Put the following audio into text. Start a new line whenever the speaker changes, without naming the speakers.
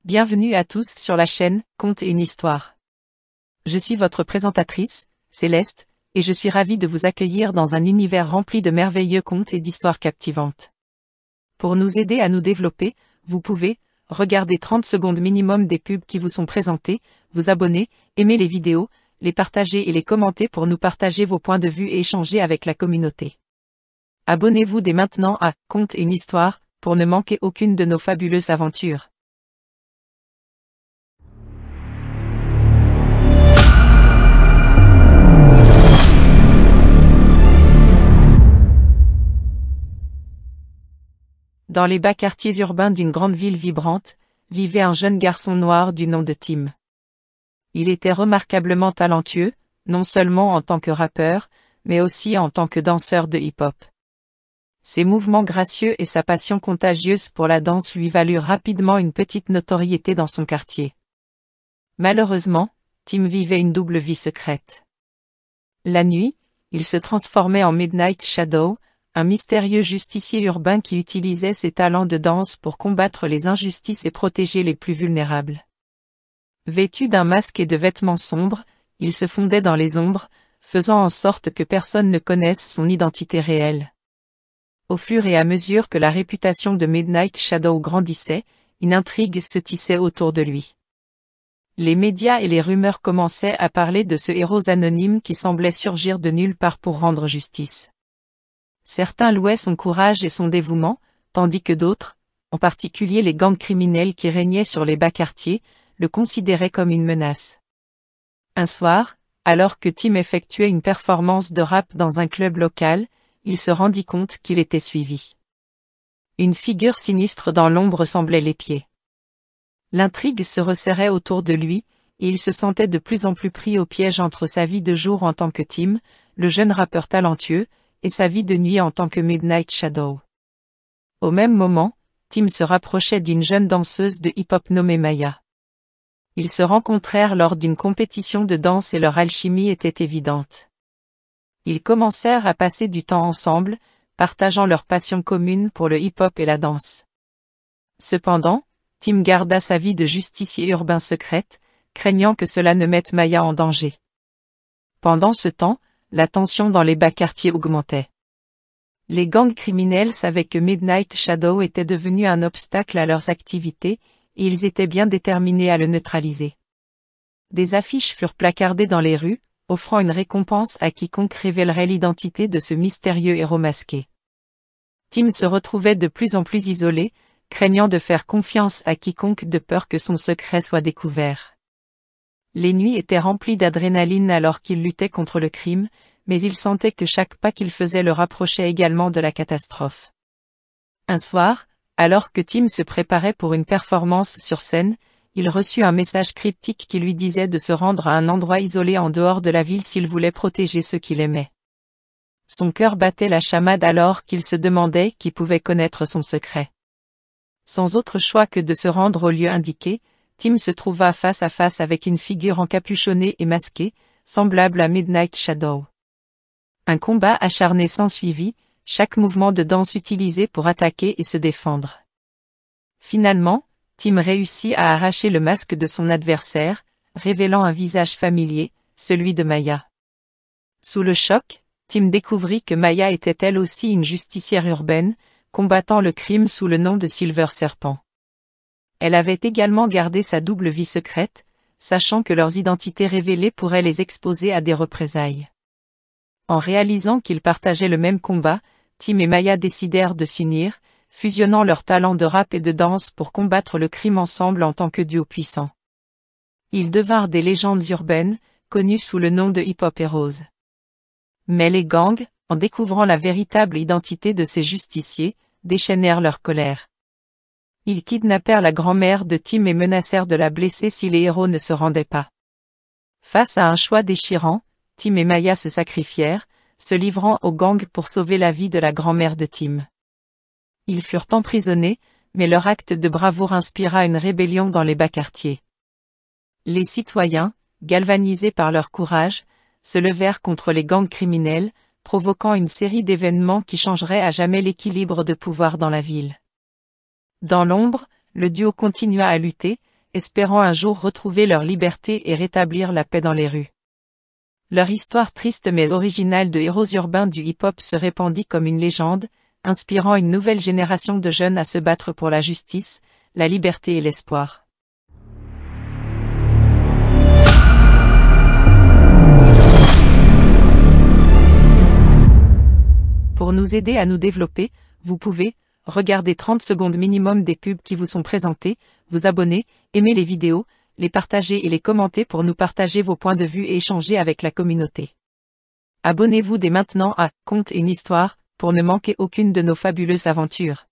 Bienvenue à tous sur la chaîne Contes et une histoire. Je suis votre présentatrice, Céleste, et je suis ravie de vous accueillir dans un univers rempli de merveilleux contes et d'histoires captivantes. Pour nous aider à nous développer, vous pouvez regarder 30 secondes minimum des pubs qui vous sont présentées, vous abonner, aimer les vidéos, les partager et les commenter pour nous partager vos points de vue et échanger avec la communauté. Abonnez-vous dès maintenant à Contes et une histoire pour ne manquer aucune de nos fabuleuses aventures. Dans les bas quartiers urbains d'une grande ville vibrante, vivait un jeune garçon noir du nom de Tim. Il était remarquablement talentueux, non seulement en tant que rappeur, mais aussi en tant que danseur de hip-hop. Ses mouvements gracieux et sa passion contagieuse pour la danse lui valurent rapidement une petite notoriété dans son quartier. Malheureusement, Tim vivait une double vie secrète. La nuit, il se transformait en Midnight Shadow, un mystérieux justicier urbain qui utilisait ses talents de danse pour combattre les injustices et protéger les plus vulnérables. Vêtu d'un masque et de vêtements sombres, il se fondait dans les ombres, faisant en sorte que personne ne connaisse son identité réelle. Au fur et à mesure que la réputation de Midnight Shadow grandissait, une intrigue se tissait autour de lui. Les médias et les rumeurs commençaient à parler de ce héros anonyme qui semblait surgir de nulle part pour rendre justice. Certains louaient son courage et son dévouement, tandis que d'autres, en particulier les gangs criminels qui régnaient sur les bas quartiers, le considéraient comme une menace. Un soir, alors que Tim effectuait une performance de rap dans un club local, il se rendit compte qu'il était suivi. Une figure sinistre dans l'ombre semblait l'épier. L'intrigue se resserrait autour de lui, et il se sentait de plus en plus pris au piège entre sa vie de jour en tant que Tim, le jeune rappeur talentueux, et sa vie de nuit en tant que Midnight Shadow. Au même moment, Tim se rapprochait d'une jeune danseuse de hip-hop nommée Maya. Ils se rencontrèrent lors d'une compétition de danse et leur alchimie était évidente. Ils commencèrent à passer du temps ensemble, partageant leur passion commune pour le hip-hop et la danse. Cependant, Tim garda sa vie de justicier urbain secrète, craignant que cela ne mette Maya en danger. Pendant ce temps, la tension dans les bas quartiers augmentait. Les gangs criminels savaient que Midnight Shadow était devenu un obstacle à leurs activités, et ils étaient bien déterminés à le neutraliser. Des affiches furent placardées dans les rues, offrant une récompense à quiconque révélerait l'identité de ce mystérieux héros masqué. Tim se retrouvait de plus en plus isolé, craignant de faire confiance à quiconque de peur que son secret soit découvert. Les nuits étaient remplies d'adrénaline alors qu'il luttait contre le crime, mais il sentait que chaque pas qu'il faisait le rapprochait également de la catastrophe. Un soir, alors que Tim se préparait pour une performance sur scène, il reçut un message cryptique qui lui disait de se rendre à un endroit isolé en dehors de la ville s'il voulait protéger ceux qu'il aimait. Son cœur battait la chamade alors qu'il se demandait qui pouvait connaître son secret. Sans autre choix que de se rendre au lieu indiqué, Tim se trouva face à face avec une figure encapuchonnée et masquée, semblable à Midnight Shadow. Un combat acharné s'ensuivit, chaque mouvement de danse utilisé pour attaquer et se défendre. Finalement, Tim réussit à arracher le masque de son adversaire, révélant un visage familier, celui de Maya. Sous le choc, Tim découvrit que Maya était elle aussi une justicière urbaine, combattant le crime sous le nom de Silver Serpent. Elle avait également gardé sa double vie secrète, sachant que leurs identités révélées pourraient les exposer à des représailles. En réalisant qu'ils partageaient le même combat, Tim et Maya décidèrent de s'unir, fusionnant leurs talents de rap et de danse pour combattre le crime ensemble en tant que duo puissant. Ils devinrent des légendes urbaines, connues sous le nom de hip-hop heroes. Mais les gangs, en découvrant la véritable identité de ces justiciers, déchaînèrent leur colère. Ils kidnappèrent la grand-mère de Tim et menacèrent de la blesser si les héros ne se rendaient pas. Face à un choix déchirant, Tim et Maya se sacrifièrent, se livrant aux gangs pour sauver la vie de la grand-mère de Tim. Ils furent emprisonnés, mais leur acte de bravoure inspira une rébellion dans les bas quartiers. Les citoyens, galvanisés par leur courage, se levèrent contre les gangs criminels, provoquant une série d'événements qui changeraient à jamais l'équilibre de pouvoir dans la ville. Dans l'ombre, le duo continua à lutter, espérant un jour retrouver leur liberté et rétablir la paix dans les rues. Leur histoire triste mais originale de héros urbains du hip-hop se répandit comme une légende, inspirant une nouvelle génération de jeunes à se battre pour la justice, la liberté et l'espoir. Pour nous aider à nous développer, vous pouvez regarder 30 secondes minimum des pubs qui vous sont présentées, vous abonner, aimer les vidéos, les partager et les commenter pour nous partager vos points de vue et échanger avec la communauté. Abonnez-vous dès maintenant à Conte une histoire, pour ne manquer aucune de nos fabuleuses aventures.